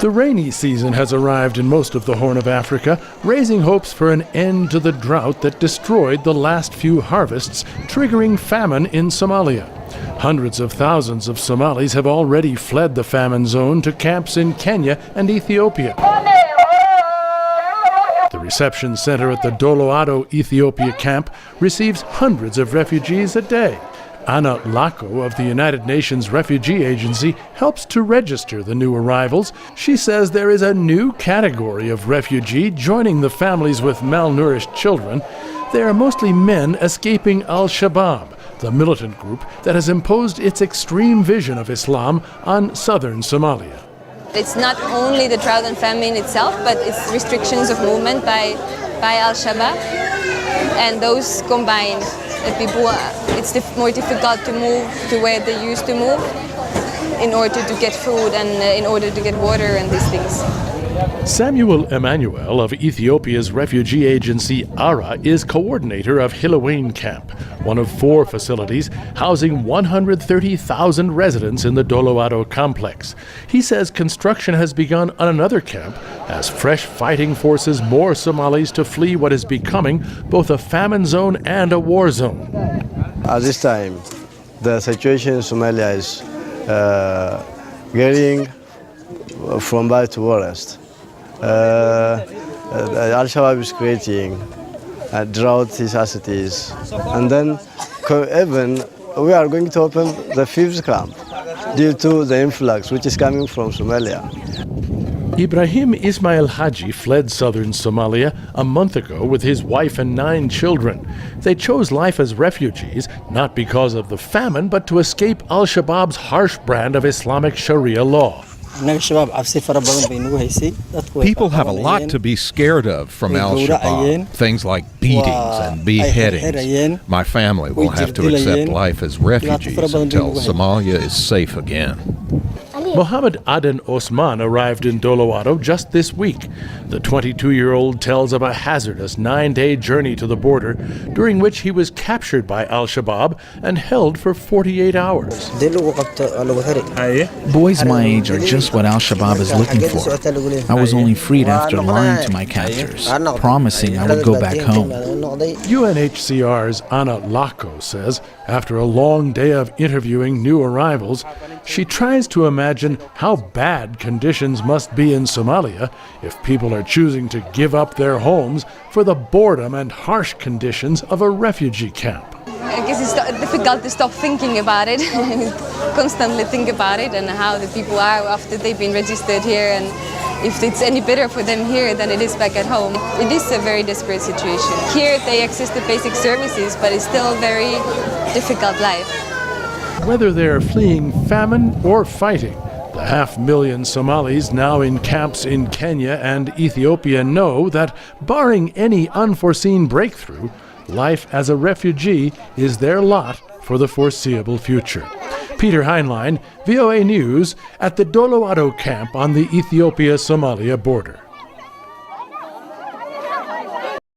The rainy season has arrived in most of the Horn of Africa, raising hopes for an end to the drought that destroyed the last few harvests, triggering famine in Somalia. Hundreds of thousands of Somalis have already fled the famine zone to camps in Kenya and Ethiopia. The reception center at the Doloado, Ethiopia camp receives hundreds of refugees a day. Anna Lako of the United Nations Refugee Agency helps to register the new arrivals. She says there is a new category of refugee joining the families with malnourished children. They are mostly men escaping Al-Shabaab, the militant group that has imposed its extreme vision of Islam on southern Somalia. It's not only the drought and famine itself, but it's restrictions of movement by Al-Shabaab, and those combined. It's more difficult to move to where they used to move in order to get food and in order to get water and these things. Samuel Emmanuel of Ethiopia's refugee agency ARA is coordinator of Hilawain Camp, one of 4 facilities housing 130,000 residents in the Doloado complex. He says construction has begun on another camp as fresh fighting forces more Somalis to flee what is becoming both a famine zone and a war zone. At this time, the situation in Somalia is getting from bad to worst. Al-Shabaab is creating drought necessities, and then even we are going to open the 5th camp due to the influx which is coming from Somalia. Ibrahim Ismail Haji fled southern Somalia a month ago with his wife and 9 children. They chose life as refugees, not because of the famine, but to escape Al-Shabaab's harsh brand of Islamic Sharia law. People have a lot to be scared of from Al-Shabaab, things like beatings and beheadings. My family will have to accept life as refugees until Somalia is safe again. Mohammed Aden Osman arrived in Doloado just this week. The 22-year-old tells of a hazardous 9-day journey to the border, during which he was captured by Al-Shabaab and held for 48 hours. Boys my age are just what Al-Shabaab is looking for. I was only freed after lying to my captors, promising I would go back home. UNHCR's Anna Lako says after a long day of interviewing new arrivals, she tries to imagine how bad conditions must be in Somalia if people are choosing to give up their homes for the boredom and harsh conditions of a refugee camp. I guess it's difficult to stop thinking about it, constantly think about it and how the people are after they've been registered here, and if it's any better for them here than it is back at home. It is a very desperate situation. Here they access the basic services, but it's still a very difficult life. Whether they're fleeing famine or fighting, the 500,000 Somalis now in camps in Kenya and Ethiopia know that, barring any unforeseen breakthrough, life as a refugee is their lot for the foreseeable future. Peter Heinlein, VOA News, at the Doloado camp on the Ethiopia-Somalia border.